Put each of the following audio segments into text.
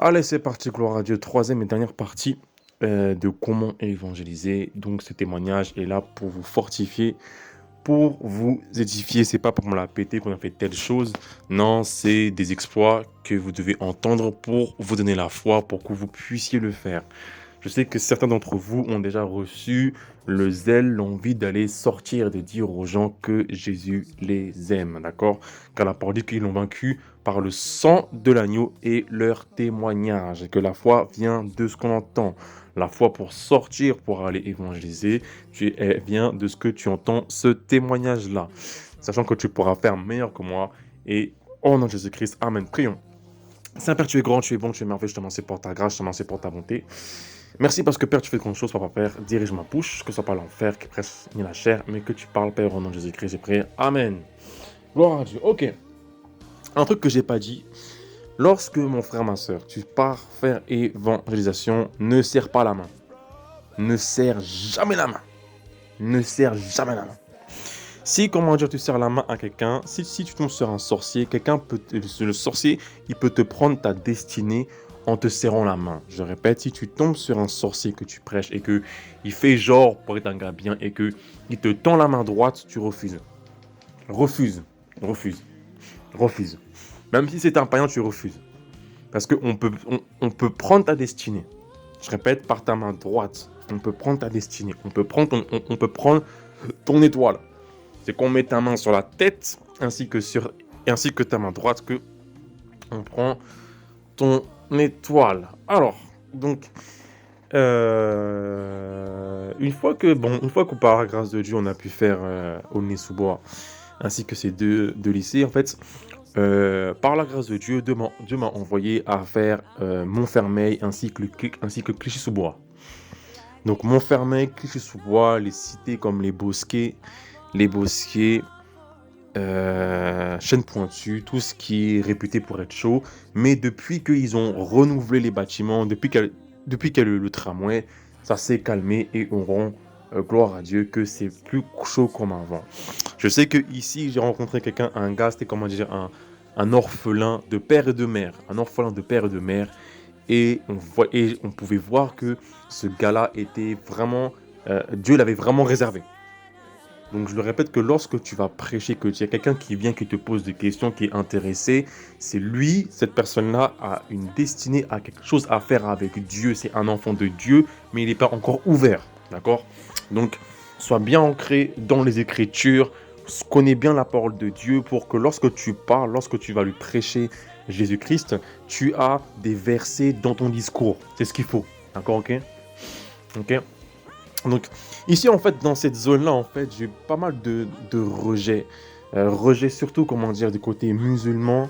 Allez, c'est parti, gloire à Dieu. Troisième et dernière partie de comment évangéliser. Donc, ce témoignage est là pour vous fortifier, pour vous édifier. C'est pas pour me la péter qu'on a fait telle chose. Non, c'est des exploits que vous devez entendre pour vous donner la foi, pour que vous puissiez le faire. Je sais que certains d'entre vous ont déjà reçu le zèle, l'envie d'aller sortir et de dire aux gens que Jésus les aime, d'accord? Car la parole dit qu'ils l'ont vaincu par le sang de l'agneau et leur témoignage, et que la foi vient de ce qu'on entend. La foi pour sortir, pour aller évangéliser, elle vient de ce que tu entends, ce témoignage-là. Sachant que tu pourras faire meilleur que moi. Et au nom de Jésus-Christ, Amen. Prions. Saint-Père, tu es grand, tu es bon, tu es merveilleux, je te remercie pour ta grâce, je te remercie pour ta bonté. Merci parce que Père, tu fais de grandes choses, Papa Père. Dirige ma bouche, que ce soit pas l'enfer qui presse ni la chair, mais que tu parles, Père, au nom de Jésus-Christ, j'ai prié. Amen. Gloire à Dieu. Ok. Un truc que j'ai pas dit. Lorsque mon frère, ma soeur, tu pars faire évangélisation, ne serre pas la main. Ne serre jamais la main. Ne serre jamais la main. Si, comment dire, tu serres la main à quelqu'un, si tu tombes sur un sorcier, le sorcier, il peut te prendre ta destinée en te serrant la main. Je répète, si tu tombes sur un sorcier que tu prêches et que il fait genre pour être un gars bien et que il te tend la main droite, tu refuses. Refuse, refuse, refuse. Même si c'est un païen, tu refuses. Parce on peut prendre ta destinée. Je répète, par ta main droite, on peut prendre ta destinée. On peut prendre on peut prendre ton étoile. C'est qu'on met ta main sur la tête ainsi que ta main droite que on prend ton étoile. Alors, donc, une fois que par la grâce de Dieu, on a pu faire Aulnay-sous-Bois ainsi que ces deux lycées, en fait, par la grâce de Dieu, Dieu m'a envoyé à faire Montfermeil ainsi que Clichy-sous-Bois. Donc Montfermeil, Clichy-sous-Bois, les cités comme les Bosquets, Chêne Pointu, tout ce qui est réputé pour être chaud. Mais depuis qu'ils ont renouvelé les bâtiments, depuis qu'il y a le tramway, ça s'est calmé et on rend gloire à Dieu que c'est plus chaud comme avant. Je sais que ici j'ai rencontré quelqu'un, un gars, c'était comment dire, un orphelin de père et de mère. Un orphelin de père et de mère. Et on pouvait voir que ce gars-là était vraiment... Dieu l'avait vraiment réservé. Donc je le répète que lorsque tu vas prêcher, que tu as quelqu'un qui vient, qui te pose des questions, qui est intéressé, c'est lui, cette personne-là a une destinée, a quelque chose à faire avec Dieu. C'est un enfant de Dieu, mais il n'est pas encore ouvert. D'accord? Donc sois bien ancré dans les Écritures, connais bien la parole de Dieu pour que lorsque tu parles, lorsque tu vas lui prêcher Jésus-Christ, tu as des versets dans ton discours. C'est ce qu'il faut. D'accord? Ok? Ok? Donc ici en fait dans cette zone-là en fait j'ai eu pas mal de rejets. Rejets surtout comment dire du côté musulman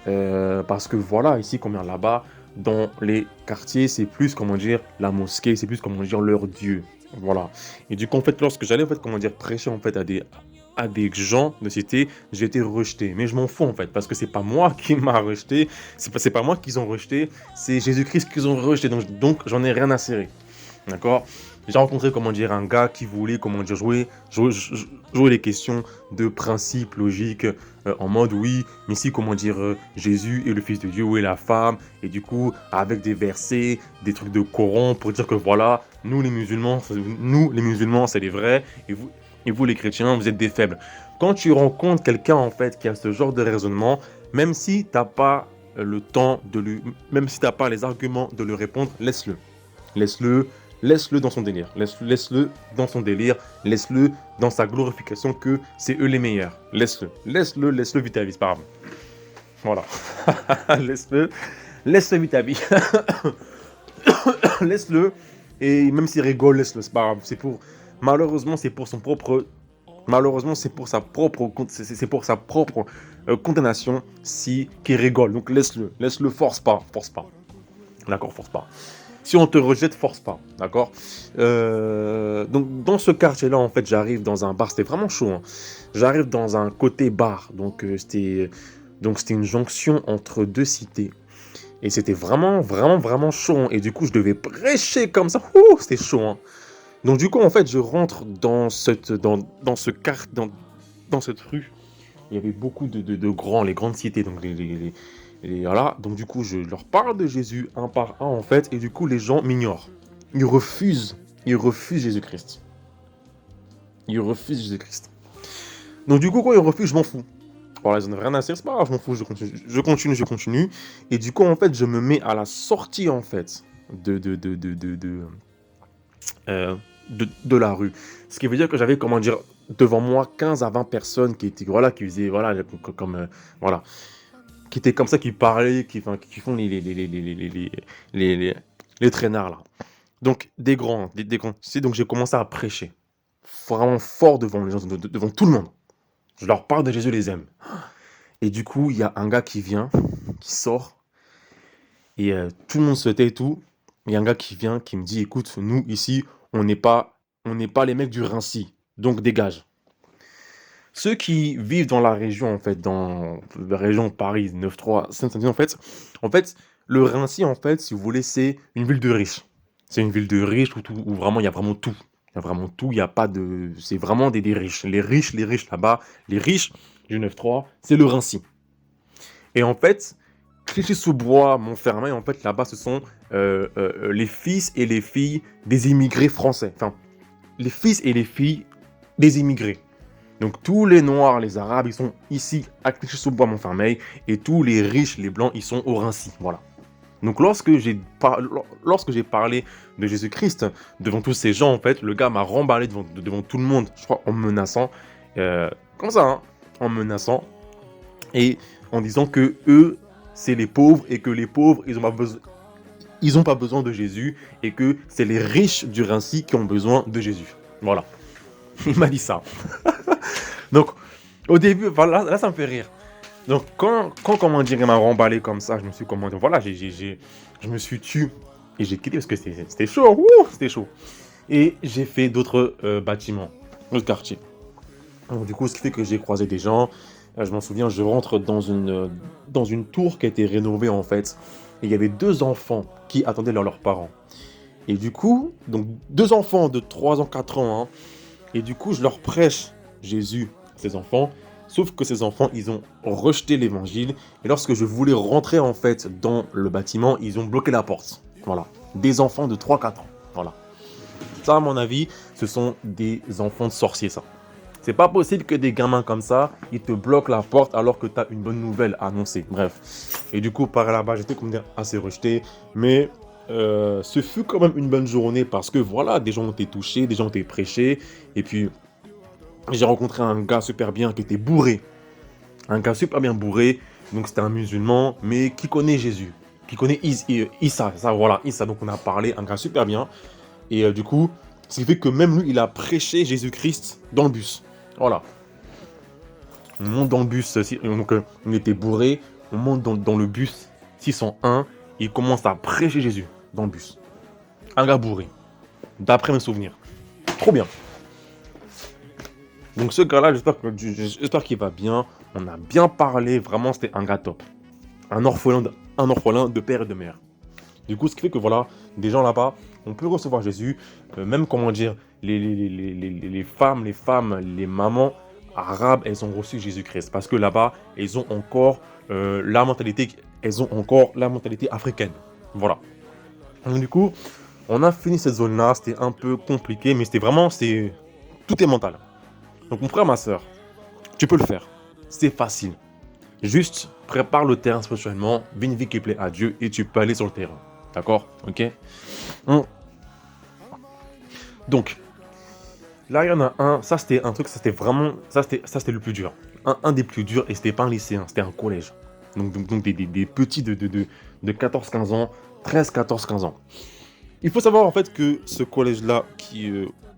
parce que voilà ici comme là-bas dans les quartiers c'est plus comment dire la mosquée, c'est plus comment dire leur Dieu. Voilà. Et du coup en fait lorsque j'allais en fait comment dire prêcher en fait à des gens de cité, j'ai été rejeté. Mais je m'en fous en fait, parce que c'est pas moi qui m'a rejeté, c'est pas moi qu'ils ont rejeté, c'est Jésus-Christ qu'ils ont rejeté. Donc j'en ai rien à cirer. D'accord? J'ai rencontré, comment dire, un gars qui voulait, comment dire, jouer les questions de principe logique en mode oui, mais si, comment dire, Jésus est le Fils de Dieu, où est la femme, et du coup, avec des versets, des trucs de Coran pour dire que voilà, nous les musulmans, c'est les vrais, et vous les chrétiens, vous êtes des faibles. Quand tu rencontres quelqu'un, en fait, qui a ce genre de raisonnement, même si t'as pas le temps de lui, même si t'as pas les arguments de lui répondre, laisse-le. Laisse-le, laisse-le dans son délire. Laisse-le dans son délire. Laisse-le dans sa glorification que c'est eux les meilleurs. Laisse-le. Laisse-le vite à vie, c'est pas grave. Voilà. Laisse-le vite à vie. Laisse-le. Et même s'il rigole, laisse-le, c'est pas grave. Malheureusement, c'est pour son propre... Malheureusement, c'est pour sa propre condamnation si qu'il rigole. Donc laisse-le, force pas. D'accord, force pas. Si on te rejette, force pas, d'accord? Donc dans ce quartier-là, en fait, j'arrive dans un bar, c'était vraiment chaud, hein. J'arrive dans un côté bar, c'était une jonction entre deux cités. Et c'était vraiment chaud, hein. Et du coup, je devais prêcher comme ça. Ouh, c'était chaud, hein. Donc du coup, en fait, je rentre dans dans cette rue. Il y avait beaucoup de grands, les grandes cités, donc Et voilà, donc du coup, je leur parle de Jésus un par un, en fait, et du coup, les gens m'ignorent. Ils refusent. Ils refusent Jésus-Christ. Ils refusent Jésus-Christ. Donc du coup, quand ils refusent, je m'en fous. Voilà, ils en ont rien à faire, c'est pas grave, je m'en fous, je continue. Et du coup, en fait, je me mets à la sortie, en fait, euh, de la rue. Ce qui veut dire que j'avais, comment dire, devant moi 15 à 20 personnes qui étaient, voilà, qui faisaient, voilà, comme, voilà, qui étaient comme ça, qui parlaient, enfin, qui font les, les, les traînards, là. Donc, des grands, des grands. Tu sais, donc j'ai commencé à prêcher. Vraiment fort devant les gens, devant tout le monde. Je leur parle de Jésus, les aime. Et du coup, il y a un gars qui vient, qui sort, et tout le monde se tait et tout. Il y a un gars qui vient, qui me dit, écoute, nous, ici, on n'est pas les mecs du Rincy, donc dégage. Ceux qui vivent dans la région, en fait, dans la région Paris 9-3, Saint-Denis, en fait, le Rincy, en fait, si vous voulez, c'est une ville de riches. C'est une ville de riches où vraiment, il y a vraiment tout. Il y a vraiment tout, il n'y a pas de... C'est vraiment des riches. Les riches là-bas, les riches du 9-3, c'est le Rincy. Et en fait, Clichy-sous-Bois, Montfermeil, en fait, là-bas, ce sont les fils et les filles des immigrés français. Enfin, les fils et les filles des immigrés. Donc, tous les Noirs, les Arabes, ils sont ici à Clichy-sous-Bois, Montfermeil, et tous les riches, les Blancs, ils sont au Rincy. Voilà. Donc, lorsque j'ai parlé de Jésus-Christ devant tous ces gens, en fait, le gars m'a remballé devant tout le monde, je crois, en menaçant. Comme ça, hein, en menaçant. Et en disant que eux, c'est les pauvres et que les pauvres, ils ont pas besoin de Jésus et que c'est les riches du Rincy qui ont besoin de Jésus. Voilà. Il m'a dit ça. Donc, au début, voilà, là, ça me fait rire. Donc, comment dire, il m'a remballé comme ça, je me suis, comment dire, voilà, je me suis tué et j'ai quitté parce que c'était chaud, c'était chaud. Et j'ai fait d'autres bâtiments, d'autres quartiers. Donc, du coup, ce qui fait que j'ai croisé des gens. Je m'en souviens, je rentre dans une tour qui a été rénovée en fait. Et il y avait deux enfants qui attendaient leurs parents. Et du coup, donc deux enfants de 3 ans, 4 ans. Hein, et du coup, je leur prêche Jésus à ces enfants. Sauf que ces enfants, ils ont rejeté l'évangile. Et lorsque je voulais rentrer en fait dans le bâtiment, ils ont bloqué la porte. Voilà. Des enfants de 3-4 ans. Voilà. Ça, à mon avis, ce sont des enfants de sorciers, ça. C'est pas possible que des gamins comme ça, ils te bloquent la porte alors que tu as une bonne nouvelle à annoncer. Bref. Et du coup, par là-bas, j'étais comme dire assez rejeté. Mais ce fut quand même une bonne journée parce que voilà, des gens ont été touchés, des gens ont été prêchés. Et puis, j'ai rencontré un gars super bien qui était bourré. Un gars super bien bourré. Donc, c'était un musulman, mais qui connaît Jésus. Qui connaît Issa. Ça, voilà, Issa. Donc, on a parlé. Un gars super bien. Et du coup, ce qui fait que même lui, il a prêché Jésus-Christ dans le bus. Voilà. On monte dans le bus, donc on était bourré, on monte dans le bus 601, il commence à prêcher Jésus dans le bus. Un gars bourré, d'après mes souvenirs. Trop bien. Donc ce gars-là, j'espère qu'il va bien. On a bien parlé, vraiment c'était un gars top. Un orphelin de père et de mère. Du coup, ce qui fait que voilà, des gens là-bas, on peut recevoir Jésus, même comment dire, les femmes, les mamans arabes, elles ont reçu Jésus-Christ parce que là-bas, elles ont encore la mentalité africaine. Voilà. Donc du coup, on a fini cette zone-là, c'était un peu compliqué, mais tout est mental. Donc mon frère, ma soeur, tu peux le faire. C'est facile. Juste prépare le terrain spirituellement, vis une vie qui plaît à Dieu et tu peux aller sur le terrain. D'accord? Ok? Donc, là, il y en a un. Ça, c'était un truc, ça, c'était vraiment. Ça, c'était le plus dur. Un des plus durs, et c'était pas un lycéen, c'était un collège. Donc des petits de 14-15 ans, 13-14-15 ans. Il faut savoir, en fait, que ce collège-là,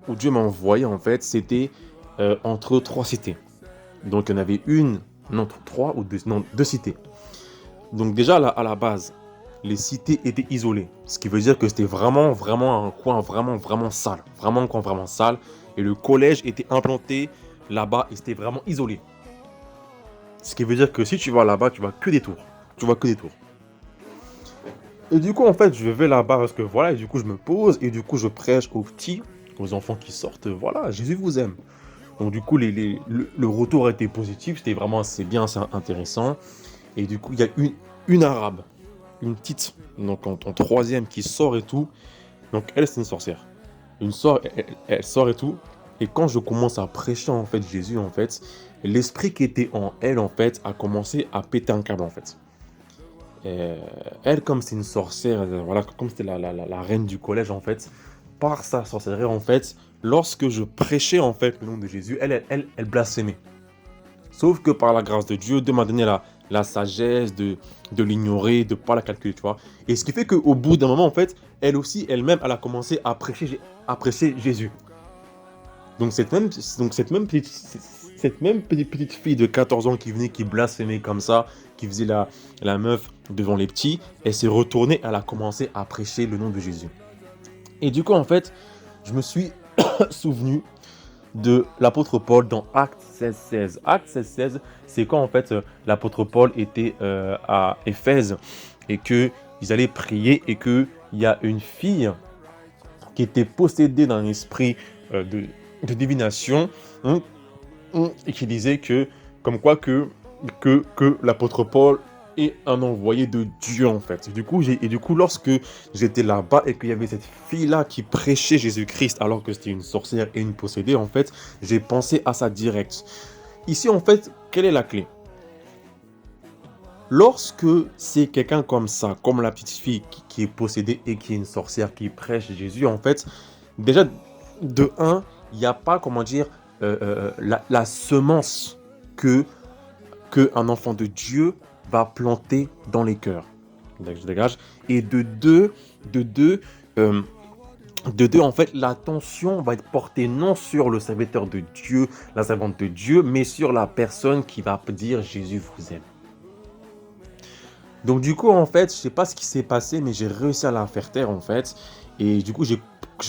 où Dieu m'a envoyé, en fait, c'était entre 3 cités. Donc, il y en avait trois ou deux cités. Donc, déjà, à la base, les cités étaient isolées. Ce qui veut dire que c'était vraiment un coin vraiment sale. Vraiment un coin vraiment sale. Et le collège était implanté là-bas et c'était vraiment isolé. Ce qui veut dire que si tu vas là-bas, tu vois que des tours. Et du coup, en fait, je vais là-bas parce que voilà, et du coup, je me pose et du coup, je prêche aux petits, aux enfants qui sortent. Voilà, Jésus vous aime. Donc, du coup, le retour a été positif. C'était vraiment assez bien, assez intéressant. Et du coup, il y a une arabe, une petite, donc en troisième qui sort et tout. Donc elle, c'est une sorcière. Elle sort et tout. Et quand je commence à prêcher en fait Jésus en fait, l'esprit qui était en elle en fait a commencé à péter un câble en fait. Et elle, comme c'est une sorcière, voilà, comme c'était la reine du collège en fait, par sa sorcellerie en fait, lorsque je prêchais en fait le nom de Jésus, elle blasphémait. Sauf que par la grâce de Dieu, Dieu m'a donné la sagesse de l'ignorer, de ne pas la calculer, tu vois. Et ce qui fait qu'au bout d'un moment, en fait, elle aussi, elle-même, elle a commencé à prêcher Jésus. Donc cette même petite fille de 14 ans qui venait, qui blasphémait comme ça, qui faisait la meuf devant les petits, elle s'est retournée, elle a commencé à prêcher le nom de Jésus. Et du coup, en fait, je me suis souvenu de l'apôtre Paul dans Actes 16-16. Actes 16-16, c'est quand en fait l'apôtre Paul était à Éphèse et qu'ils allaient prier et qu'il y a une fille qui était possédée d'un esprit de divination et qui disait que, comme quoi que l'apôtre Paul est un envoyé de Dieu en fait. Du coup, lorsque j'étais là-bas et qu'il y avait cette fille-là qui prêchait Jésus-Christ alors que c'était une sorcière et une possédée, en fait, j'ai pensé à ça direct. Ici, en fait, quelle est la clé? Lorsque c'est quelqu'un comme ça, comme la petite fille qui est possédée et qui est une sorcière qui prêche Jésus, en fait, déjà, de un, il n'y a pas, comment dire, la semence que un enfant de Dieu va planter dans les cœurs. Je dégage. Et de deux, en fait, l'attention va être portée non sur le serviteur de Dieu, la servante de Dieu, mais sur la personne qui va dire Jésus vous aime. Donc du coup, en fait, je sais pas ce qui s'est passé, mais j'ai réussi à la faire taire, en fait. Et du coup, j'ai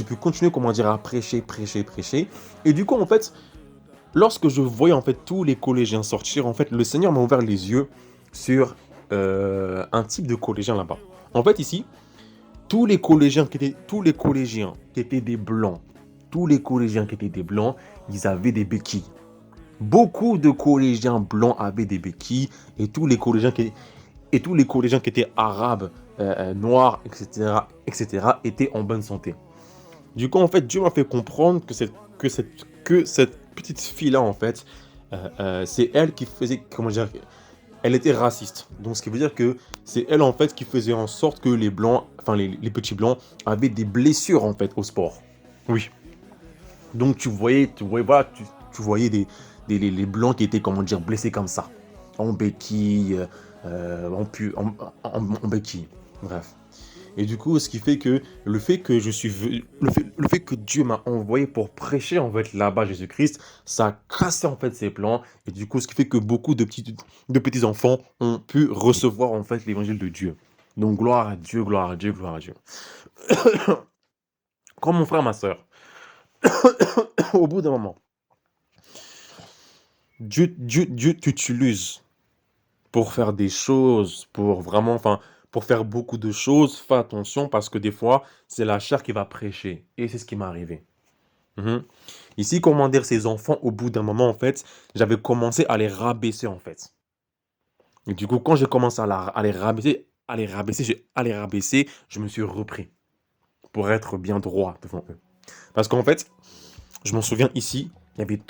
pu continuer, comment dire, à prêcher. Et du coup, en fait, lorsque je voyais en fait tous les collégiens sortir, en fait, le Seigneur m'a ouvert les yeux sur un type de collégien là-bas. En fait, ici, tous les collégiens qui étaient des blancs, ils avaient des béquilles. Beaucoup de collégiens blancs avaient des béquilles et tous les collégiens qui étaient arabes, noirs, etc., étaient en bonne santé. Du coup, en fait, Dieu m'a fait comprendre que cette petite fille-là, en fait, c'est elle qui faisait, comment dire, elle était raciste. Donc, ce qui veut dire que c'est elle, en fait, qui faisait en sorte que les blancs, enfin, les petits blancs, avaient des blessures, en fait, au sport. Oui. Donc, tu voyais les blancs qui étaient, comment dire, blessés comme ça. En béquille, en béquille. Bref. Et du coup, ce qui fait que le fait que Dieu m'a envoyé pour prêcher en fait là-bas Jésus-Christ, ça a cassé en fait ses plans. Et du coup, ce qui fait que beaucoup de petits enfants ont pu recevoir en fait l'évangile de Dieu. Donc gloire à Dieu, gloire à Dieu, gloire à Dieu. Comme mon frère, ma soeur, au bout d'un moment, Dieu t'utilise pour faire des choses, pour vraiment, enfin, pour faire beaucoup de choses. Fais attention parce que des fois, c'est la chair qui va prêcher. Et c'est ce qui m'est arrivé. Mhm. Ici, comment dire, ces enfants, au bout d'un moment, en fait, j'avais commencé à les rabaisser, en fait. Et du coup, quand j'ai commencé à les rabaisser, je me suis repris pour être bien droit devant eux. Parce qu'en fait, je m'en souviens ici, il y avait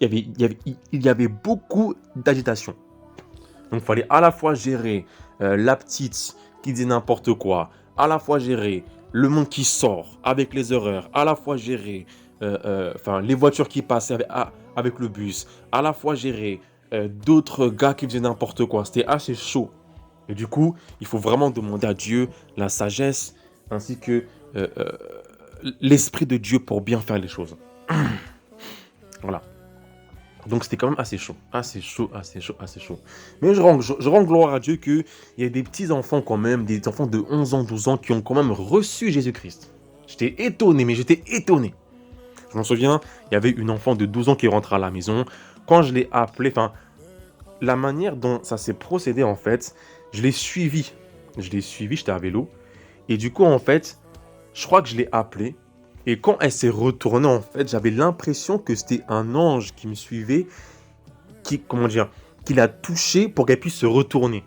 il y avait beaucoup d'agitation. Donc, il fallait à la fois gérer la petite qui disait n'importe quoi, à la fois gérer le monde qui sort avec les horreurs, à la fois gérer les voitures qui passaient avec le bus, à la fois gérer d'autres gars qui faisaient n'importe quoi. C'était assez chaud. Et du coup, il faut vraiment demander à Dieu la sagesse ainsi que l'esprit de Dieu pour bien faire les choses. Voilà. Donc c'était quand même assez chaud. Mais je rends gloire à Dieu qu'il y a des petits enfants quand même, des enfants de 11 ans, 12 ans qui ont quand même reçu Jésus-Christ. J'étais étonné. Je m'en souviens, il y avait une enfant de 12 ans qui rentre à la maison. Quand je l'ai appelée, enfin, la manière dont ça s'est procédé en fait, je l'ai suivi, j'étais à vélo. Et du coup en fait, je crois que je l'ai appelée. Et quand elle s'est retournée, en fait, j'avais l'impression que c'était un ange qui me suivait, qu'il a touché pour qu'elle puisse se retourner.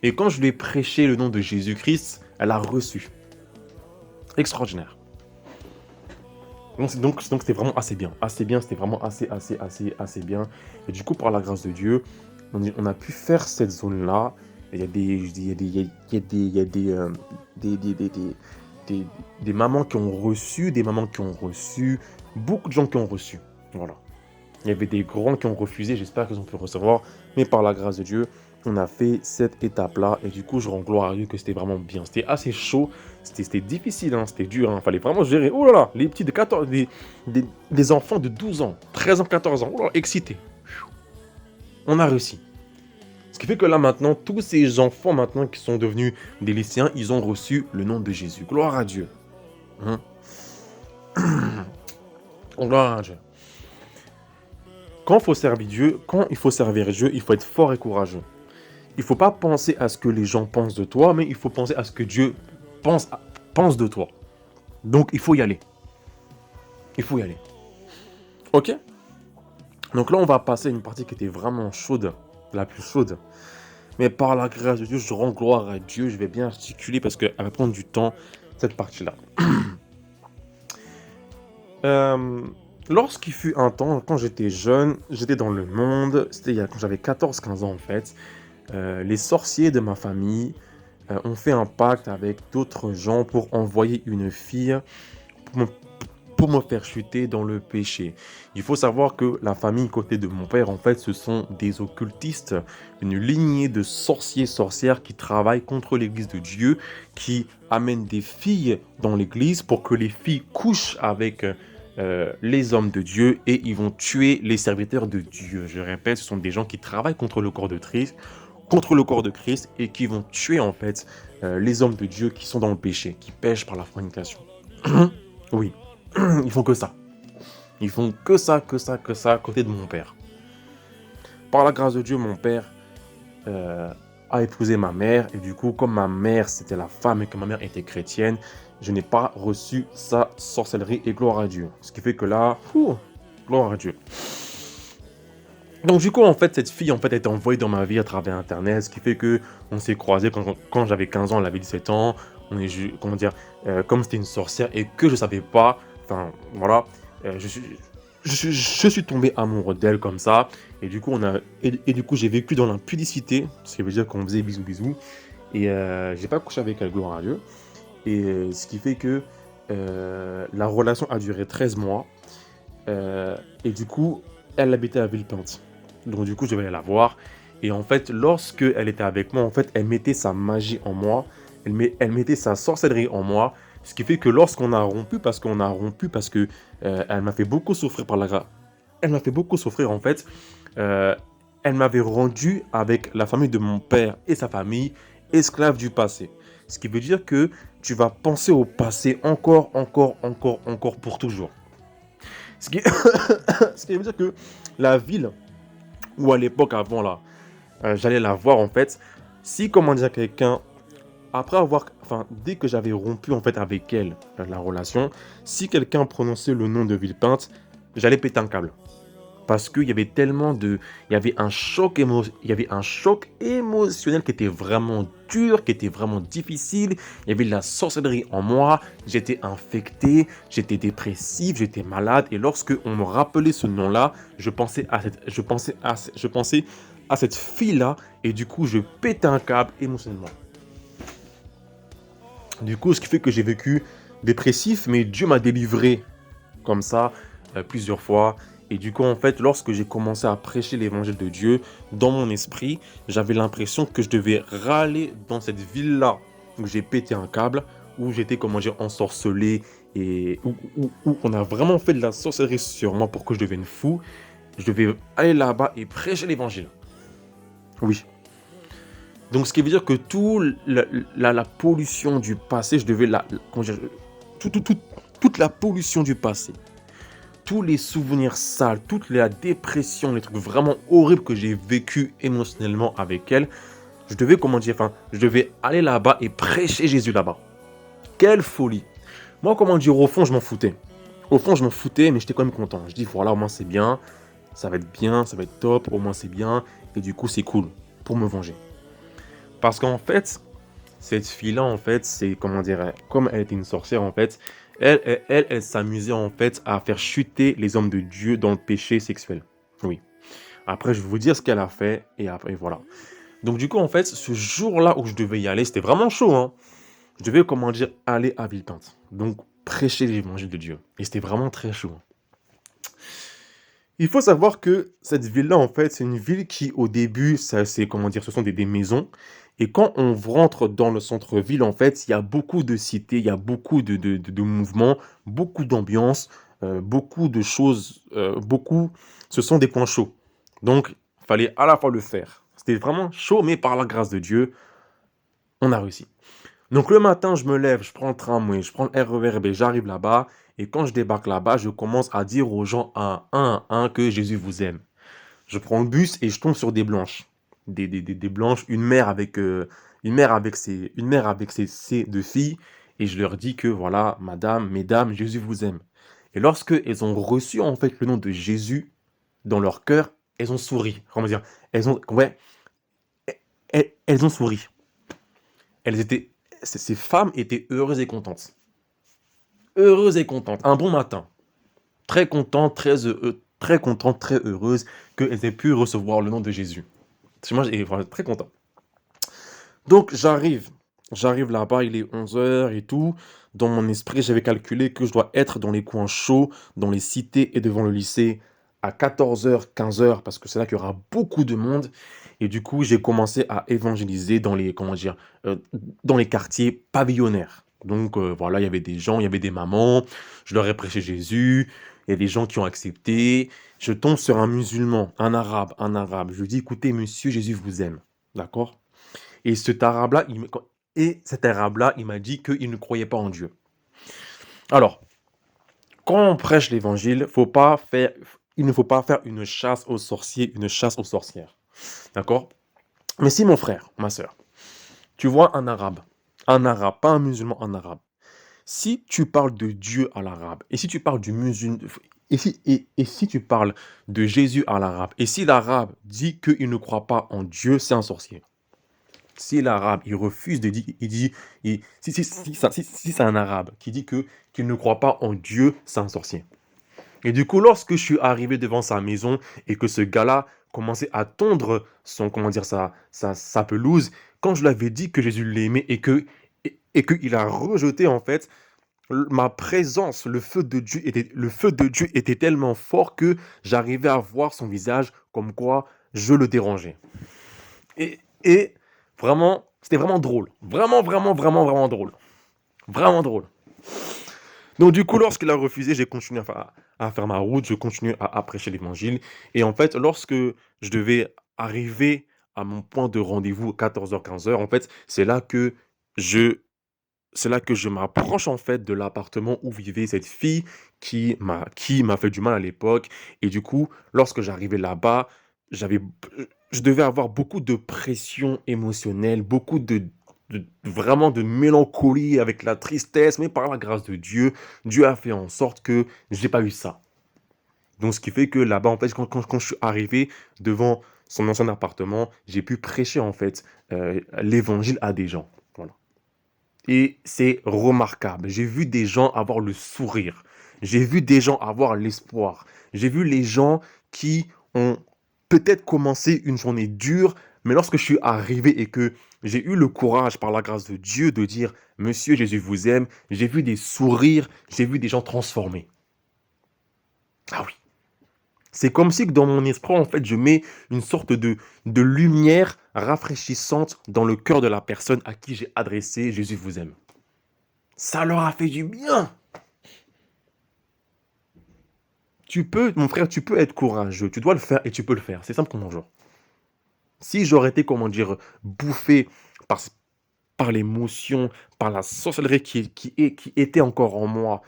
Et quand je lui ai prêché le nom de Jésus-Christ, elle a reçu. Extraordinaire. Donc c'était vraiment assez bien. Assez bien, c'était vraiment assez bien. Et du coup, par la grâce de Dieu, on a pu faire cette zone-là. Il y a des mamans qui ont reçu, des mamans qui ont reçu, beaucoup de gens qui ont reçu. Voilà. Il y avait des grands qui ont refusé, j'espère qu'ils ont pu recevoir. Mais par la grâce de Dieu, on a fait cette étape-là. Et du coup, je rends gloire à Dieu que c'était vraiment bien. C'était assez chaud, c'était difficile, hein, c'était dur. Il fallait vraiment gérer. Oh là là, les petits de 14, des enfants de 12 ans, 13 ans, 14 ans. Oh là là, excités. On a réussi. Ce qui fait que là maintenant, tous ces enfants maintenant qui sont devenus des lycéens, ils ont reçu le nom de Jésus. Gloire à Dieu. Hein? Gloire à Dieu. Quand il faut servir Dieu, il faut être fort et courageux. Il ne faut pas penser à ce que les gens pensent de toi, mais il faut penser à ce que Dieu pense de toi. Donc il faut y aller. Il faut y aller. Ok? Donc là, on va passer à une partie qui était vraiment chaude, la plus chaude. Mais par la grâce de Dieu, je rends gloire à Dieu. Je vais bien articuler parce qu'elle va prendre du temps, cette partie-là. Lorsqu'il fut un temps, quand j'étais jeune, j'étais dans le monde, c'était quand j'avais 14-15 ans en fait, les sorciers de ma famille ont fait un pacte avec d'autres gens pour envoyer une fille pour me faire chuter dans le péché. Il faut savoir que la famille côté de mon père, en fait, ce sont des occultistes, une lignée de sorciers-sorcières qui travaillent contre l'église de Dieu, qui amènent des filles dans l'église pour que les filles couchent avec les hommes de Dieu et ils vont tuer les serviteurs de Dieu. Je répète, ce sont des gens qui travaillent contre le corps de Christ, et qui vont tuer en fait les hommes de Dieu qui sont dans le péché, qui pêchent par la fornication. Oui, ils font que ça. Ils font que ça à côté de mon père. Par la grâce de Dieu, mon père a épousé ma mère et du coup, comme ma mère c'était la femme et que ma mère était chrétienne, je n'ai pas reçu sa sorcellerie et gloire à Dieu. Ce qui fait que là, gloire à Dieu. Donc du coup, en fait, cette fille, en fait, a été envoyée dans ma vie à travers Internet, ce qui fait que on s'est croisés quand j'avais 15 ans, elle avait 17 ans. On est, comment dire, comme c'était une sorcière et que je savais pas, enfin, voilà, je suis tombé amoureux d'elle comme ça. Et du coup, du coup, j'ai vécu dans l'impudicité, ce qui veut dire qu'on faisait bisous bisous. Et j'ai pas couché avec elle, gloire à Dieu. Et ce qui fait que la relation a duré 13 mois. Et du coup, elle habitait à Villepinte. Donc du coup, je devais aller la voir. Et en fait, lorsque elle était avec moi, en fait, elle mettait sa magie en moi. Elle mettait sa sorcellerie en moi. Ce qui fait que lorsqu'on a rompu, parce que elle m'a fait beaucoup souffrir par la grâce. Elle m'a fait beaucoup souffrir en fait. Elle m'avait rendu avec la famille de mon père et sa famille esclave du passé. Ce qui veut dire que tu vas penser au passé encore pour toujours. Ce qui veut dire que la ville où à l'époque avant là, j'allais la voir en fait, si comment dire quelqu'un, dès que j'avais rompu en fait avec elle, la relation, si quelqu'un prononçait le nom de Villepinte, j'allais péter un câble. Parce qu'il y avait il y avait un choc émotionnel qui était vraiment dur, qui était vraiment difficile. Il y avait de la sorcellerie en moi. J'étais infecté, j'étais dépressif, j'étais malade. Et lorsque on me rappelait ce nom-là, je pensais à cette fille-là. Et du coup, je pétais un câble émotionnellement. Du coup, ce qui fait que j'ai vécu dépressif, mais Dieu m'a délivré comme ça plusieurs fois. Et du coup, en fait, lorsque j'ai commencé à prêcher l'évangile de Dieu, dans mon esprit, j'avais l'impression que je devais râler dans cette ville-là où j'ai pété un câble, où j'étais, comment dire, ensorcelé, et où on a vraiment fait de la sorcellerie sur moi pour que je devienne fou. Je devais aller là-bas et prêcher l'évangile. Oui. Donc, ce qui veut dire que la pollution du passé, je devais toute la pollution du passé, tous les souvenirs sales, toute la dépression, les trucs vraiment horribles que j'ai vécu émotionnellement avec elle, je devais aller là-bas et prêcher Jésus là-bas. Quelle folie! Moi, au fond, je m'en foutais. Au fond, je m'en foutais, mais j'étais quand même content. Je dis, voilà, au moins c'est bien, ça va être top, au moins c'est bien. Et du coup, c'est cool pour me venger. Parce qu'en fait, cette fille-là, en fait, c'est, comment dire, comme elle était une sorcière, en fait, elle s'amusait, en fait, à faire chuter les hommes de Dieu dans le péché sexuel. Oui. Après, je vais vous dire ce qu'elle a fait, et après, voilà. Donc, du coup, en fait, ce jour-là où je devais y aller, c'était vraiment chaud, hein. Je devais, comment dire, aller à Villepinte. Donc, prêcher l'évangile de Dieu. Et c'était vraiment très chaud. Il faut savoir que cette ville-là, en fait, c'est une ville qui, au début, ça, c'est, comment dire, ce sont des maisons. Et quand on rentre dans le centre-ville, en fait, il y a beaucoup de cités, il y a beaucoup de mouvements, beaucoup d'ambiance, beaucoup de choses, beaucoup. Ce sont des points chauds. Donc, il fallait à la fois le faire. C'était vraiment chaud, mais par la grâce de Dieu, on a réussi. Donc le matin, je me lève, je prends le tramway, je prends le RER B, j'arrive là-bas, et quand je débarque là-bas, je commence à dire aux gens un à un que Jésus vous aime. Je prends le bus et je tombe sur des blanches. Des blanches, une mère avec ses deux filles, et je leur dis que voilà, madame, mesdames, Jésus vous aime. Et lorsque elles ont reçu en fait le nom de Jésus dans leur cœur, elles ont souri. Comment dire? Ouais, elles ont souri. Elles étaient, ces femmes étaient heureuses et contentes. Heureuses et contentes. Un bon matin. Très contentes, très contentes, très heureuses qu'elles aient pu recevoir le nom de Jésus. Moi, j'étais vraiment très content. Donc, j'arrive là-bas, il est 11 heures et tout. Dans mon esprit, j'avais calculé que je dois être dans les coins chauds, dans les cités et devant le lycée à 14 heures, 15 heures, parce que c'est là qu'il y aura beaucoup de monde. Et du coup, j'ai commencé à évangéliser dans les, comment dire, dans les quartiers pavillonnaires. Donc, voilà, il y avait des gens, il y avait des mamans. Je leur ai prêché Jésus. Il y a des gens qui ont accepté. Je tombe sur un musulman, un arabe, un arabe. Je lui dis, écoutez, monsieur, Jésus vous aime. D'accord? Et cet arabe-là, il m'a dit qu'il ne croyait pas en Dieu. Alors, quand on prêche l'évangile, il ne faut pas faire une chasse aux sorciers, une chasse aux sorcières. D'accord? Mais si mon frère, ma soeur, tu vois un arabe, pas un musulman, un arabe, si tu parles de Dieu à l'arabe, et si tu parles du musulman, et si tu parles de Jésus à l'arabe, et si l'arabe dit qu'il ne croit pas en Dieu, c'est un sorcier. Si l'arabe, il refuse de dire, il dit, si c'est un arabe qui dit qu'il ne croit pas en Dieu, c'est un sorcier. Et du coup, lorsque je suis arrivé devant sa maison et que ce gars-là commençait à tondre son, comment dire, sa pelouse, quand je lui avais dit que Jésus l'aimait et qu'il a rejeté en fait ma présence, le feu de Dieu était tellement fort que j'arrivais à voir son visage comme quoi je le dérangeais. Et vraiment, c'était vraiment drôle. Vraiment, vraiment, vraiment, vraiment drôle. Vraiment drôle. Donc du coup, lorsqu'il a refusé, j'ai continué à faire ma route, je continue à prêcher l'évangile. Et en fait, lorsque je devais arriver à mon point de rendez-vous 14 heures 15 heures, en fait, je, c'est là que je m'approche en fait de l'appartement où vivait cette fille qui m'a fait du mal à l'époque. Et du coup, lorsque j'arrivais là-bas, j'avais, je devais avoir beaucoup de pression émotionnelle, beaucoup vraiment de mélancolie avec la tristesse, mais par la grâce de Dieu, Dieu a fait en sorte que j'ai pas eu ça. Donc, ce qui fait que là-bas, en fait, quand je suis arrivé devant son ancien appartement, j'ai pu prêcher en fait l'évangile à des gens. Voilà. Et c'est remarquable. J'ai vu des gens avoir le sourire. J'ai vu des gens avoir l'espoir. J'ai vu les gens qui ont peut-être commencé une journée dure, mais lorsque je suis arrivé et que j'ai eu le courage, par la grâce de Dieu, de dire Monsieur Jésus vous aime, j'ai vu des sourires, j'ai vu des gens transformés. Ah oui. C'est comme si que dans mon esprit, en fait, je mets une sorte de lumière rafraîchissante dans le cœur de la personne à qui j'ai adressé Jésus vous aime. Ça leur a fait du bien. Mon frère, tu peux être courageux. Tu dois le faire et tu peux le faire. C'est simple comme bonjour. Si j'aurais été, comment dire, bouffé par, par l'émotion, par la sorcellerie qui était encore en moi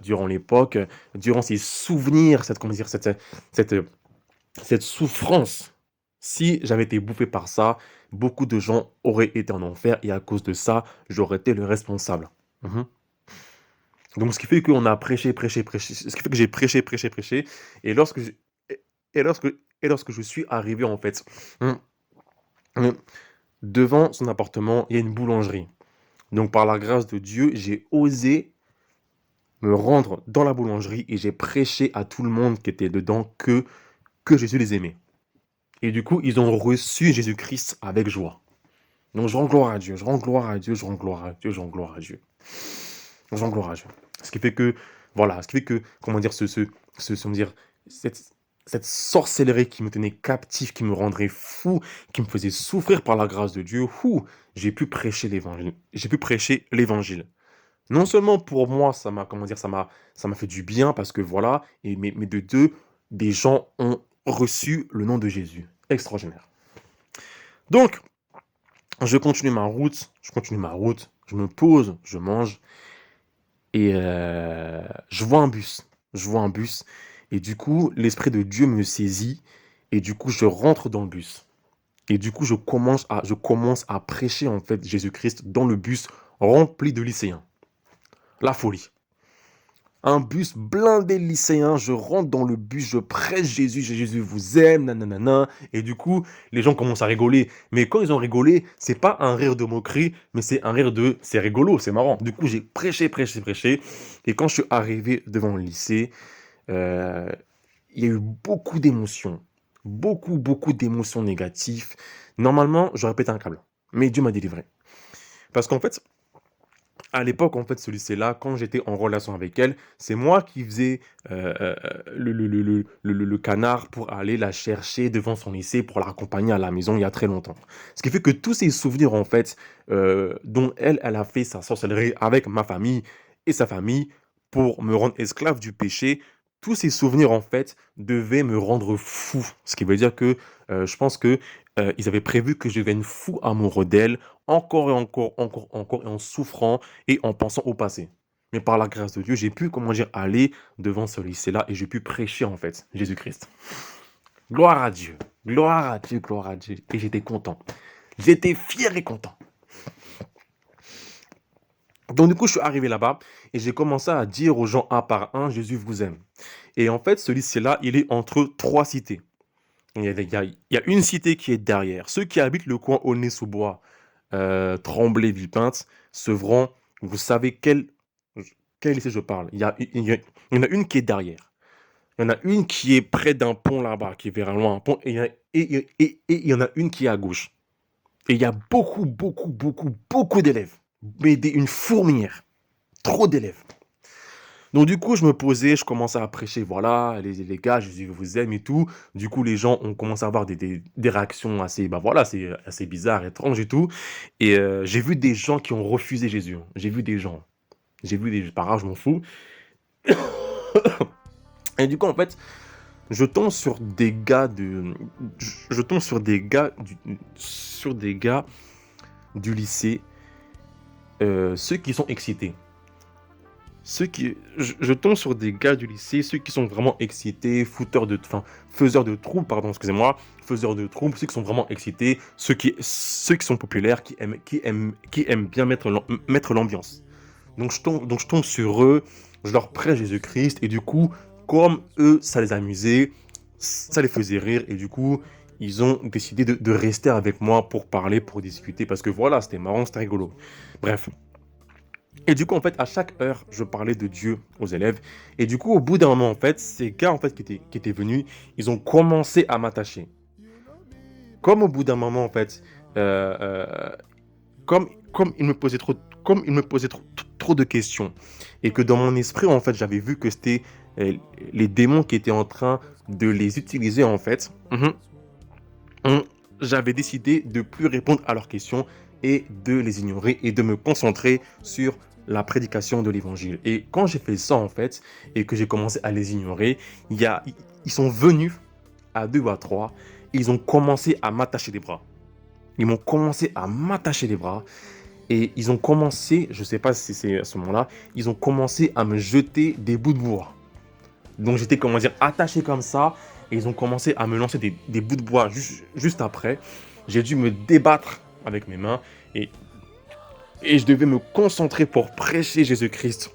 durant l'époque, durant ces souvenirs, comment dire, cette, cette souffrance, si j'avais été bouffé par ça, beaucoup de gens auraient été en enfer et à cause de ça, j'aurais été le responsable. Mhm. Donc, ce qui fait qu'on a prêché, prêché, prêché. Ce qui fait que j'ai prêché, prêché, prêché. Et lorsque, Et lorsque je suis arrivé, en fait, hum, hum, devant son appartement, il y a une boulangerie. Donc, par la grâce de Dieu, j'ai osé me rendre dans la boulangerie et j'ai prêché à tout le monde qui était dedans que Jésus les aimait. Et du coup, ils ont reçu Jésus-Christ avec joie. Donc, je rends gloire à Dieu, je rends gloire à Dieu, je rends gloire à Dieu, je rends gloire à Dieu. Je rends gloire à Dieu. Ce qui fait que, voilà, ce qui fait que, comment dire, comment dire, cette, cette sorcellerie qui me tenait captif, qui me rendrait fou, qui me faisait souffrir par la grâce de Dieu, j'ai pu prêcher l'évangile. J'ai pu prêcher l'évangile. Non seulement pour moi, ça m'a, comment dire, ça m'a fait du bien parce que voilà, mais de deux, des gens ont reçu le nom de Jésus. Extraordinaire. Donc, je continue ma route, je me pose, je mange et je vois un bus. Je vois un bus et du coup, l'Esprit de Dieu me saisit et du coup, je rentre dans le bus. Et du coup, je commence à prêcher en fait Jésus-Christ dans le bus rempli de lycéens. La folie. Un bus blindé de lycéens, je rentre dans le bus, je prêche Jésus, Jésus vous aime, nanana. Et du coup, les gens commencent à rigoler. Mais quand ils ont rigolé, c'est pas un rire de moquerie, mais c'est un rire de c'est rigolo, c'est marrant. Du coup, j'ai prêché, prêché, prêché. Et quand je suis arrivé devant le lycée, euh, il y a eu beaucoup d'émotions. Beaucoup, beaucoup d'émotions négatives. Normalement, j'aurais pété un câble. Mais Dieu m'a délivré. Parce qu'en fait, à l'époque, en fait, ce lycée-là, quand j'étais en relation avec elle, c'est moi qui faisais le canard pour aller la chercher devant son lycée pour la raccompagner à la maison il y a très longtemps. Ce qui fait que tous ces souvenirs, en fait, dont elle a fait sa sorcellerie avec ma famille et sa famille pour me rendre esclave du péché, tous ces souvenirs, en fait, devaient me rendre fou. Ce qui veut dire que je pense que ils avaient prévu que je devienne fou amoureux d'elle, encore et encore, encore, encore, et en souffrant et en pensant au passé. Mais par la grâce de Dieu, j'ai pu, comment dire, aller devant ce lycée-là et j'ai pu prêcher, en fait, Jésus-Christ. Gloire à Dieu, gloire à Dieu, gloire à Dieu. Et j'étais content. J'étais fier et content. Donc, du coup, je suis arrivé là-bas et j'ai commencé à dire aux gens un par un, Jésus vous aime. Et en fait, ce lycée-là, il est entre trois cités. Il y a une cité qui est derrière. Ceux qui habitent le coin Aulnay-sous-Bois, Tremblay, Villepinte, Sevran, vous savez quel lycée je parle. Il y en a une qui est derrière. Il y en a une qui est près d'un pont là-bas, qui est vers loin un pont, et il y en a une qui est à gauche. Et il y a beaucoup, beaucoup, beaucoup, beaucoup d'élèves. Mais une fourmilière. Trop d'élèves. Donc du coup, je me posais, je commençais à prêcher, voilà, les gars, Jésus vous aime et tout. Du coup, les gens ont commencé à avoir des réactions assez, bah voilà, c'est assez bizarres, étranges et tout. Et j'ai vu des gens qui ont refusé Jésus. J'ai vu des gens. J'ai vu des... Pas grave, je m'en fous. Et du coup, en fait, je tombe sur des gars de... Je tombe sur des gars du lycée, ceux qui sont excités. Je tombe sur des gars du lycée, ceux qui sont vraiment excités, faiseurs de troubles, pardon, excusez-moi, faiseurs de troubles, ceux qui sont vraiment excités, ceux qui sont populaires, qui aiment bien mettre l'ambiance. Donc je tombe sur eux, je leur prêche Jésus-Christ, et du coup, comme eux, ça les amusait, ça les faisait rire, et du coup, ils ont décidé de rester avec moi pour parler, pour discuter, parce que voilà, c'était marrant, c'était rigolo. Bref. Et du coup, en fait, à chaque heure, je parlais de Dieu aux élèves. Et du coup, au bout d'un moment, en fait, ces gars, en fait, qui étaient venus, ils ont commencé à m'attacher. Comme au bout d'un moment, en fait, euh, euh, comme il me posait trop de questions, et que dans mon esprit, en fait, j'avais vu que c'était les démons qui étaient en train de les utiliser, en fait. J'avais décidé de plus répondre à leurs questions et de les ignorer et de me concentrer sur la prédication de l'évangile. Et quand j'ai fait ça, en fait, et que j'ai commencé à les ignorer, ils sont venus à deux ou à trois, et ils ont commencé à m'attacher les bras. Ils m'ont commencé à m'attacher les bras et ils ont commencé, je ne sais pas si c'est à ce moment-là, ils ont commencé à me jeter des bouts de bois. Donc j'étais, comment dire, attaché comme ça et ils ont commencé à me lancer des bouts de bois juste après. J'ai dû me débattre avec mes mains et, et je devais me concentrer pour prêcher Jésus-Christ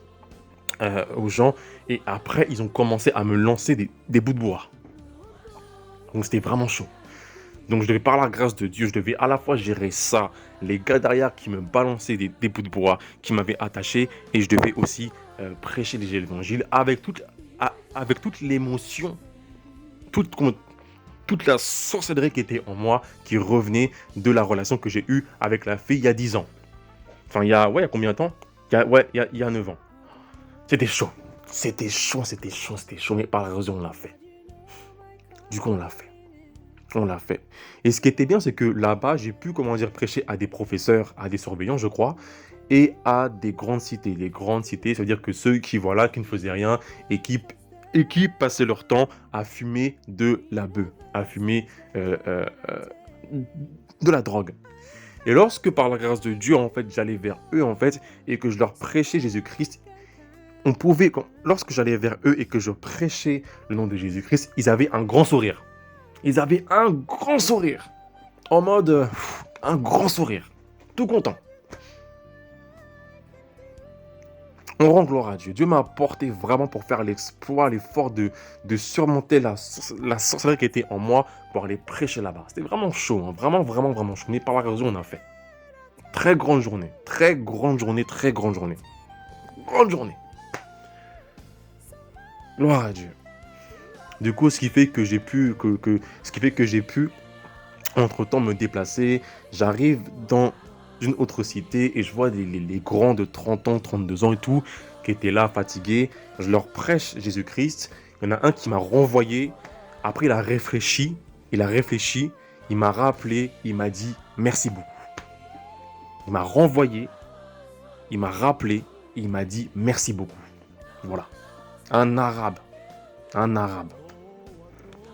aux gens. Et après, ils ont commencé à me lancer des bouts de bois. Donc c'était vraiment chaud. Donc je devais, par la grâce de Dieu, je devais à la fois gérer ça, les gars derrière qui me balançaient des bouts de bois, qui m'avaient attaché, et je devais aussi prêcher l'évangile avec toute l'émotion, toute, toute la sorcellerie qui était en moi, qui revenait de la relation que j'ai eue avec la fille il y a 10 ans. Enfin, il y a combien de temps? Il y a 9 ans. C'était chaud. C'était chaud, c'était chaud, c'était chaud, mais par la raison, on l'a fait. Du coup, on l'a fait. On l'a fait. Et ce qui était bien, c'est que là-bas, j'ai pu, comment dire, prêcher à des professeurs, à des surveillants, je crois, et à des grandes cités. Les grandes cités, c'est-à-dire que ceux qui, voilà, qui ne faisaient rien et qui passaient leur temps à fumer de la bœuf, à fumer de la drogue. Et lorsque, par la grâce de Dieu, en fait, j'allais vers eux, en fait, et que je leur prêchais Jésus-Christ, lorsque j'allais vers eux et que je prêchais le nom de Jésus-Christ, ils avaient un grand sourire. Ils avaient un grand sourire. En mode, un grand sourire. Tout content. On rend gloire à Dieu. Dieu m'a apporté vraiment pour faire l'exploit, l'effort de surmonter la sorcellerie qui était en moi pour aller prêcher là-bas. C'était vraiment chaud, hein. Vraiment, vraiment, vraiment chaud. Mais par la raison, on a fait. Très grande journée. Très grande journée, très grande journée. Grande journée. Gloire à Dieu. Du coup, ce qui fait que j'ai pu, entre-temps me déplacer. J'arrive dans une autre cité et je vois les grands de 30 ans, 32 ans et tout, qui étaient là, fatigués. Je leur prêche Jésus-Christ. Il y en a un qui m'a renvoyé. Après, il a réfléchi, il m'a rappelé, il m'a dit merci beaucoup. Il m'a renvoyé, il m'a rappelé, il m'a dit merci beaucoup. Voilà. Un arabe. Un arabe.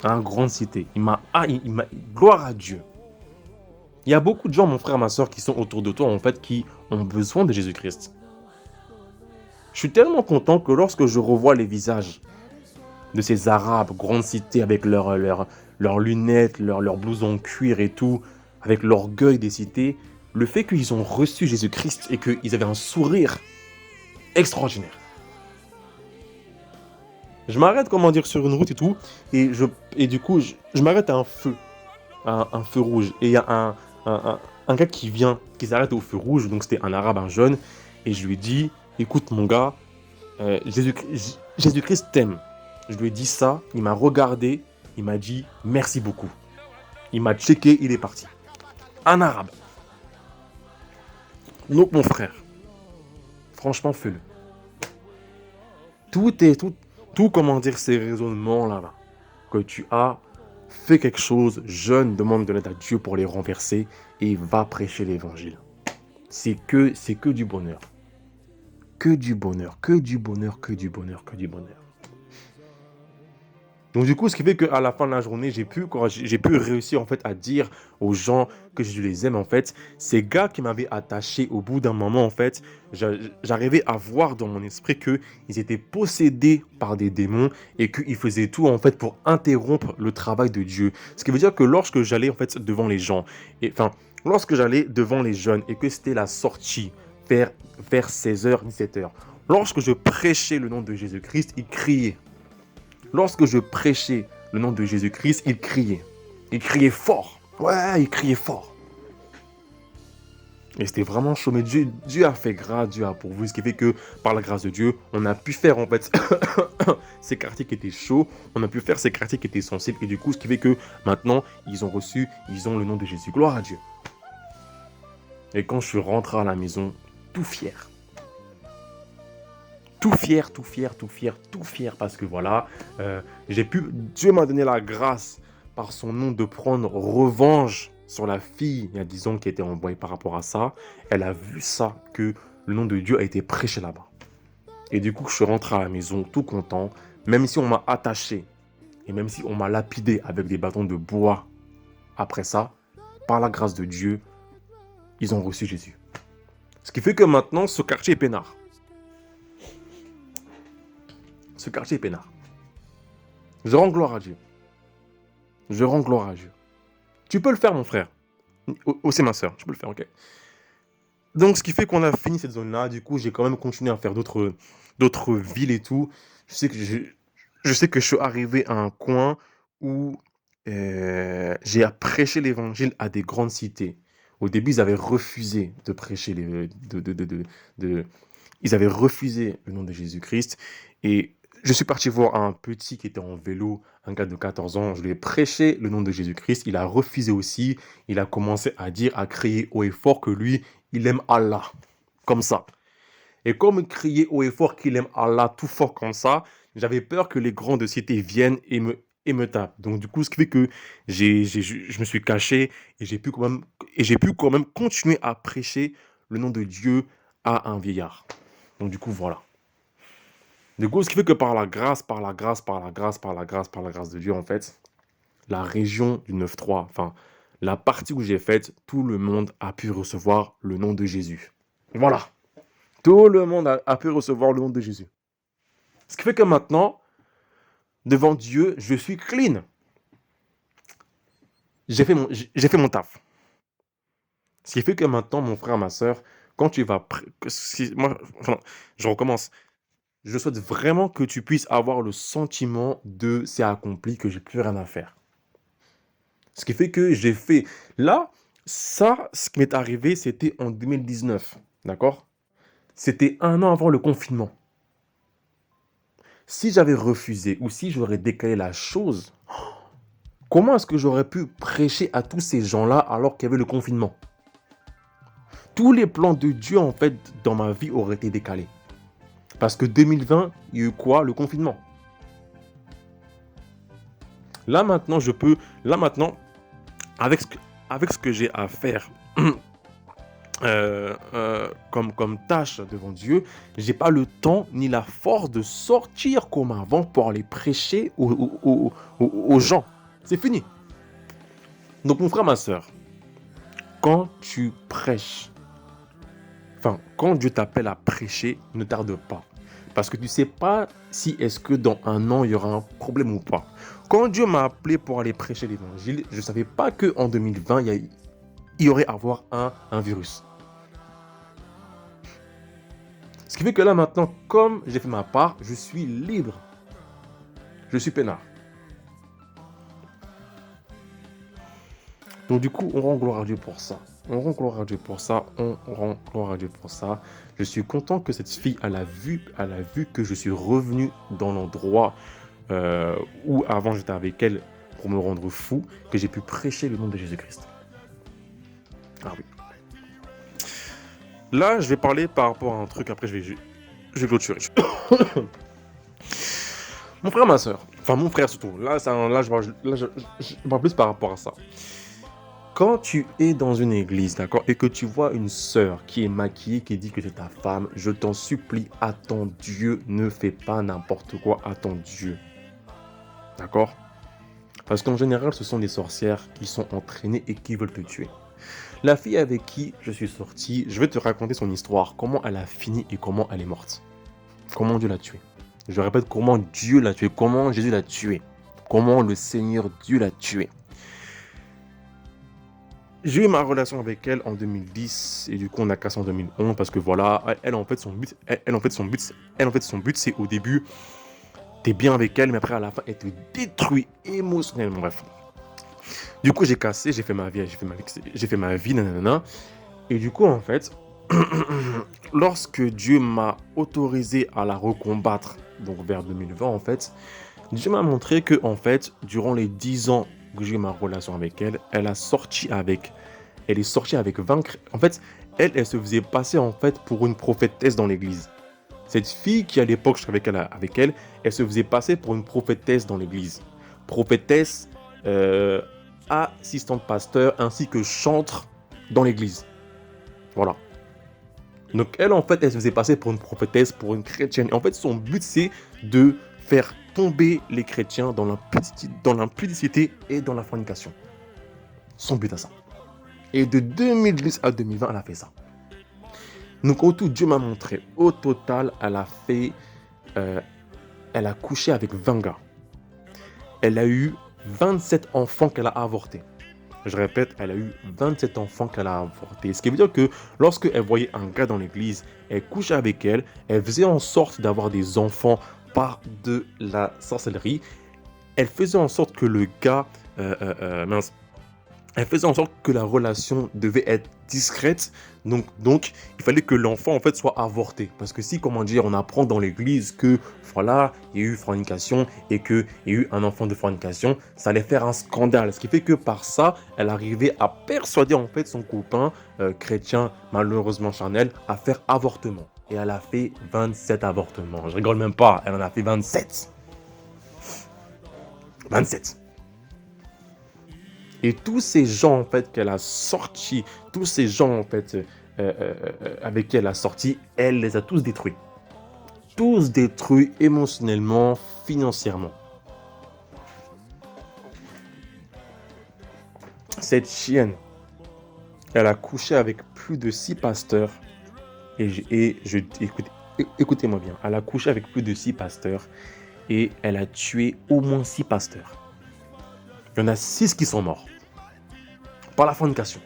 Un grande cité. Gloire à Dieu. Il y a beaucoup de gens, mon frère, ma soeur, qui sont autour de toi, en fait, qui ont besoin de Jésus-Christ. Je suis tellement content que lorsque je revois les visages de ces Arabes, grandes cités, avec leurs lunettes, leurs blousons en cuir et tout, avec l'orgueil des cités, le fait qu'ils ont reçu Jésus-Christ et qu'ils avaient un sourire extraordinaire. Je m'arrête, comment dire, sur une route et tout, et du coup, je m'arrête à un feu rouge, et il y a un gars qui s'arrête au feu rouge, donc c'était un arabe, un jeune, et je lui dis, écoute mon gars, Jésus-Christ t'aime. Je lui ai dit ça, il m'a regardé, il m'a dit merci beaucoup. Il m'a checké, il est parti. Un arabe. Donc mon frère, franchement fais-le. Tout, comment dire, ces raisonnements là-bas, que tu as, fais quelque chose, jeune, demande de l'aide à Dieu pour les renverser et va prêcher l'évangile. C'est que du bonheur. Que du bonheur, que du bonheur, que du bonheur, que du bonheur. Donc du coup, ce qui fait qu'à la fin de la journée, j'ai pu réussir en fait à dire aux gens que je les aime en fait. Ces gars qui m'avaient attaché au bout d'un moment en fait, j'arrivais à voir dans mon esprit qu'ils étaient possédés par des démons et qu'ils faisaient tout en fait pour interrompre le travail de Dieu. Ce qui veut dire que lorsque j'allais en fait devant les gens, lorsque j'allais devant les jeunes et que c'était la sortie vers 16h, 17h, lorsque je prêchais le nom de Jésus-Christ, ils criaient. Lorsque je prêchais le nom de Jésus-Christ, il criait. Il criait fort. Ouais, il criait fort. Et c'était vraiment chaud. Mais Dieu a fait grâce, Dieu a pourvu. Ce qui fait que, par la grâce de Dieu, on a pu faire en fait ces quartiers qui étaient chauds. On a pu faire ces quartiers qui étaient sensibles. Et du coup, ce qui fait que maintenant, ils ont le nom de Jésus. Gloire à Dieu. Et quand je suis rentré à la maison, tout fier. Tout fier, tout fier, tout fier, tout fier, parce que voilà, Dieu m'a donné la grâce par son nom de prendre revanche sur la fille, il y a 10 ans, qui était envoyée par rapport à ça. Elle a vu ça, que le nom de Dieu a été prêché là-bas. Et du coup, je suis rentré à la maison tout content, même si on m'a attaché, et même si on m'a lapidé avec des bâtons de bois après ça, par la grâce de Dieu, ils ont reçu Jésus. Ce qui fait que maintenant, ce quartier est peinard. Ce quartier est peinard. Je rends gloire à Dieu. Je rends gloire à Dieu. Tu peux le faire, mon frère. Aussi ma soeur, tu peux le faire, ok. Donc, ce qui fait qu'on a fini cette zone-là. Du coup, j'ai quand même continué à faire d'autres villes et tout. Je sais que je suis arrivé à un coin où j'ai prêché l'évangile à des grandes cités. Au début, ils avaient refusé de prêcher ils avaient refusé le nom de Jésus-Christ. Et je suis parti voir un petit qui était en vélo, un gars de 14 ans. Je lui ai prêché le nom de Jésus-Christ. Il a refusé aussi. Il a commencé à dire, à crier haut et fort que lui, il aime Allah. Comme ça. Et comme il criait haut et fort qu'il aime Allah tout fort comme ça, j'avais peur que les grands de cité viennent et me tapent. Donc du coup, ce qui fait que je me suis caché et j'ai pu quand même continuer à prêcher le nom de Dieu à un vieillard. Donc du coup, voilà. Du coup, ce qui fait que par la grâce de Dieu, en fait, la région du 9-3, enfin, la partie où j'ai faite, tout le monde a pu recevoir le nom de Jésus. Voilà. Tout le monde a pu recevoir le nom de Jésus. Ce qui fait que maintenant, devant Dieu, je suis clean. J'ai fait mon taf. Ce qui fait que maintenant, mon frère, ma soeur, quand tu vas... je recommence. Je souhaite vraiment que tu puisses avoir le sentiment de c'est accompli, que j'ai plus rien à faire. Ce qui fait que j'ai fait... Là, ça, ce qui m'est arrivé, c'était en 2019. D'accord? C'était 1 an avant le confinement. Si j'avais refusé ou si j'aurais décalé la chose, comment est-ce que j'aurais pu prêcher à tous ces gens-là alors qu'il y avait le confinement? Tous les plans de Dieu, en fait, dans ma vie auraient été décalés. Parce que 2020, il y a eu quoi? Le confinement. Là maintenant, avec ce que j'ai à faire comme tâche devant Dieu, j'ai pas le temps ni la force de sortir comme avant pour aller prêcher aux gens. C'est fini. Donc mon frère, ma soeur, quand tu prêches, quand Dieu t'appelle à prêcher, ne tarde pas. Parce que tu ne sais pas si est-ce que dans 1 an, il y aura un problème ou pas. Quand Dieu m'a appelé pour aller prêcher l'évangile, je ne savais pas qu'en 2020, il y aurait à avoir un virus. Ce qui fait que là maintenant, comme j'ai fait ma part, je suis libre. Je suis peinard. Donc du coup, on rend gloire à Dieu pour ça. On rend gloire à Dieu pour ça. Je suis content que cette fille, elle a vu que je suis revenu dans l'endroit où avant j'étais avec elle pour me rendre fou, que j'ai pu prêcher le nom de Jésus-Christ. Ah oui. Là, je vais parler par rapport à un truc, après je vais clôturer. Mon frère, ma soeur, enfin mon frère surtout, là je parle plus par rapport à ça. Quand tu es dans une église, d'accord, et que tu vois une sœur qui est maquillée, qui dit que c'est ta femme, je t'en supplie, attends Dieu, ne fais pas n'importe quoi, attends Dieu. D'accord? Parce qu'en général, ce sont des sorcières qui sont entraînées et qui veulent te tuer. La fille avec qui je suis sorti, je vais te raconter son histoire, comment elle a fini et comment elle est morte. Comment Dieu l'a tuée. Je répète, comment Dieu l'a tuée, comment Jésus l'a tuée, comment le Seigneur Dieu l'a tuée. J'ai eu ma relation avec elle en 2010 et du coup on a cassé en 2011 parce que voilà, elle en fait son but c'est au début t'es bien avec elle mais après à la fin elle te détruit émotionnellement, bref. Du coup j'ai cassé, j'ai fait ma vie, nanana. Et du coup en fait, lorsque Dieu m'a autorisé à la recombattre, donc vers 2020 en fait, Dieu m'a montré que en fait, durant les 10 ans que j'ai eu ma relation avec elle, elle est sortie avec 20... En fait, elle se faisait passer en fait pour une prophétesse dans l'église. Cette fille qui à l'époque je suis avec elle, elle se faisait passer pour une prophétesse dans l'église. Prophétesse, assistante pasteur ainsi que chantre dans l'église. Voilà. Donc elle en fait, elle se faisait passer pour une prophétesse, pour une chrétienne. Et en fait, son but c'est de faire tomber les chrétiens dans l'impudicité et dans la fornication. Son but à ça. Et de 2010 à 2020, elle a fait ça. Donc au tout, Dieu m'a montré. Au total, elle a couché avec 20 gars. Elle a eu 27 enfants qu'elle a avortés. Je répète, elle a eu 27 enfants qu'elle a avortés. Ce qui veut dire que lorsque elle voyait un gars dans l'église, elle couchait avec elle, elle faisait en sorte d'avoir des enfants par de la sorcellerie. Elle faisait en sorte que le gars mince, elle faisait en sorte que la relation devait être discrète, donc il fallait que l'enfant en fait soit avorté. Parce que si, comment dire, on apprend dans l'église que voilà, il y a eu fornication et qu'il y a eu un enfant de fornication, ça allait faire un scandale. Ce qui fait que par ça, elle arrivait à persuader en fait son copain chrétien, malheureusement charnel, à faire avortement. Et elle a fait 27 avortements. Je rigole même pas, elle en a fait 27. 27. Et tous ces gens en fait qu'elle a sortis, tous ces gens en fait avec qui elle a sorti, elle les a tous détruits. Tous détruits émotionnellement, financièrement. Cette chienne, elle a couché avec plus de 6 pasteurs. Écoutez-moi bien, elle a couché avec plus de 6 pasteurs et elle a tué au moins 6 pasteurs. Il y en a 6 qui sont morts par la fornication.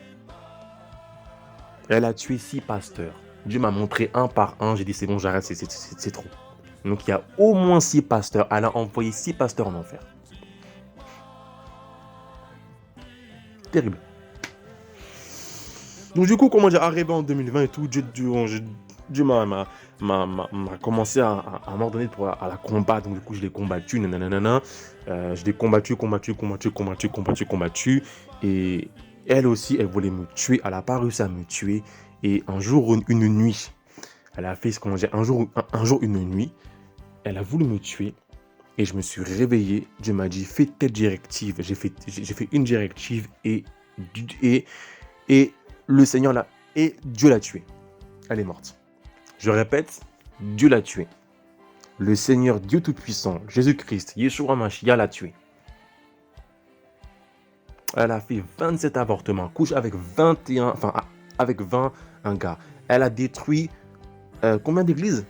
Elle a tué 6 pasteurs. Dieu m'a montré un par un. J'ai dit c'est bon, j'arrête, c'est trop. Donc il y a au moins 6 pasteurs. Elle a envoyé 6 pasteurs en enfer. Terrible. Donc du coup, comment j'ai arrivé en 2020 et tout, Dieu m'a commencé à m'ordonner pour à la combattre. Donc du coup, je l'ai combattu, nanana. Je l'ai combattu. Et elle aussi, elle voulait me tuer. Elle n'a pas réussi à me tuer. Et un jour, une nuit, elle a fait ce qu'on dit, un jour, une nuit, elle a voulu me tuer. Et je me suis réveillé. Dieu m'a dit, fais telle directive. J'ai fait une directive et le Seigneur l'a... Et Dieu l'a tuée. Elle est morte. Je répète, Dieu l'a tuée. Le Seigneur Dieu Tout-Puissant, Jésus-Christ, Yeshua Mashiach l'a tuée. Elle a fait 27 avortements, couche avec 21, enfin avec 20 gars. Elle a détruit combien d'églises?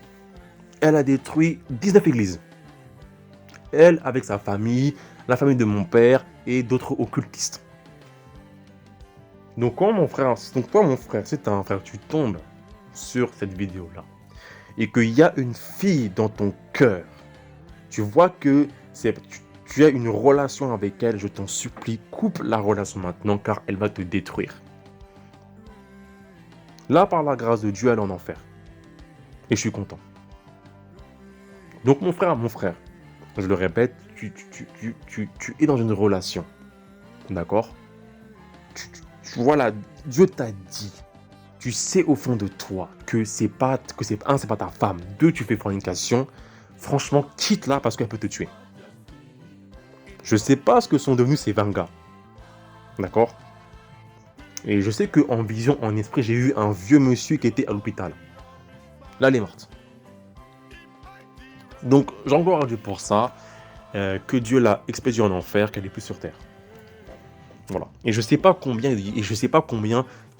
Elle a détruit 19 églises. Elle, avec sa famille, la famille de mon père et d'autres occultistes. Donc toi mon frère, c'est un frère, tu tombes sur cette vidéo-là et qu'il y a une fille dans ton cœur, tu vois que tu as une relation avec elle, je t'en supplie, coupe la relation maintenant car elle va te détruire. Là, par la grâce de Dieu, elle est en enfer. Et je suis content. Donc mon frère, je le répète, tu es dans une relation. D'accord? Voilà, Dieu t'a dit, tu sais au fond de toi que c'est pas ta femme. 2, tu fais fornication. Franchement, quitte-la parce qu'elle peut te tuer. Je sais pas ce que sont devenus ces 20 gars. D'accord? Et je sais qu'en vision, en esprit, j'ai vu un vieux monsieur qui était à l'hôpital. Là, elle est morte. Donc, j'en gloire à Dieu pour ça. Que Dieu l'a expédiée en enfer, qu'elle n'est plus sur terre. Voilà. Et je sais pas combien il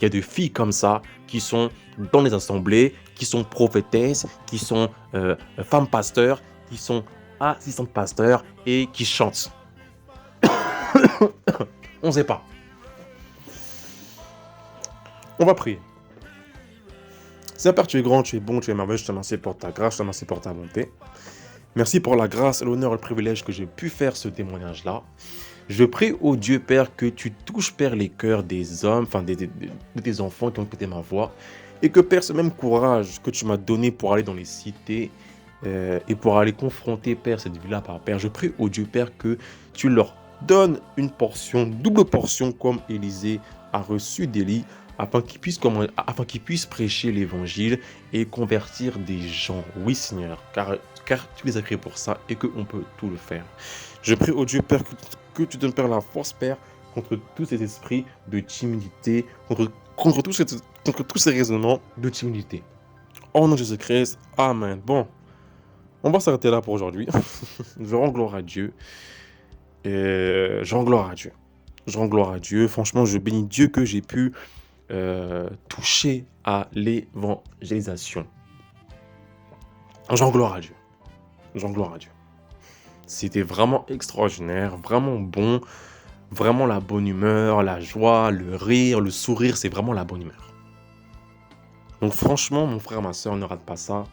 y a de filles comme ça qui sont dans les assemblées, qui sont prophétesses, qui sont femmes pasteurs, qui sont assistantes pasteurs et qui chantent. On ne sait pas. On va prier. Seigneur Père, tu es grand, tu es bon, tu es merveilleux, je te remercie pour ta grâce, je te remercie pour ta bonté. Merci pour la grâce, l'honneur et le privilège que j'ai pu faire ce témoignage-là. Je prie au Dieu Père que tu touches, Père, les cœurs des hommes, enfin des enfants qui ont écouté ma voix, et que Père, ce même courage que tu m'as donné pour aller dans les cités et pour aller confronter, Père, cette vie-là par Père, je prie au Dieu Père que tu leur donnes une portion, double portion, comme Élisée a reçu d'Élie, afin qu'ils puissent prêcher l'évangile et convertir des gens. Oui, Seigneur, car tu les as créés pour ça et qu'on peut tout le faire. Je prie au Dieu Père que tu donnes, Père, la force, Père, contre tous ces esprits de timidité, contre tous ces raisonnements de timidité. Au nom de Jésus-Christ, Amen. Bon, on va s'arrêter là pour aujourd'hui. Je rends gloire à Dieu. Je rends gloire à Dieu. Franchement, je bénis Dieu que j'ai pu toucher à l'évangélisation. J'en gloire à Dieu. C'était vraiment extraordinaire, vraiment bon, vraiment la bonne humeur, la joie, le rire, le sourire, c'est vraiment la bonne humeur. Donc franchement, mon frère, ma soeur, ne rate pas ça.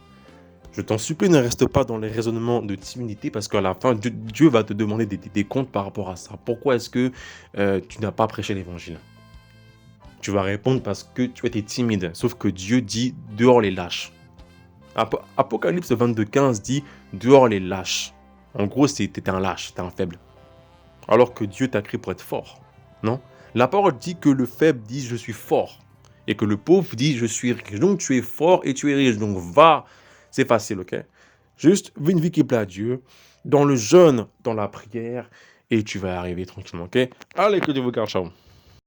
Je t'en supplie, ne reste pas dans les raisonnements de timidité parce qu'à la fin, Dieu va te demander des comptes par rapport à ça. Pourquoi est-ce que tu n'as pas prêché l'évangile? Tu vas répondre parce que tu étais timide. Sauf que Dieu dit dehors les lâches. Apocalypse 22:15 dit dehors les lâches. En gros, t'étais un lâche, t'es un faible. Alors que Dieu t'a créé pour être fort. Non? La parole dit que le faible dit je suis fort. Et que le pauvre dit je suis riche. Donc tu es fort et tu es riche. Donc va. C'est facile, ok? Juste vis une vie qui plaît à Dieu. Dans le jeûne, dans la prière. Et tu vas arriver tranquillement, ok? Allez, que Dieu vous garde, ciao.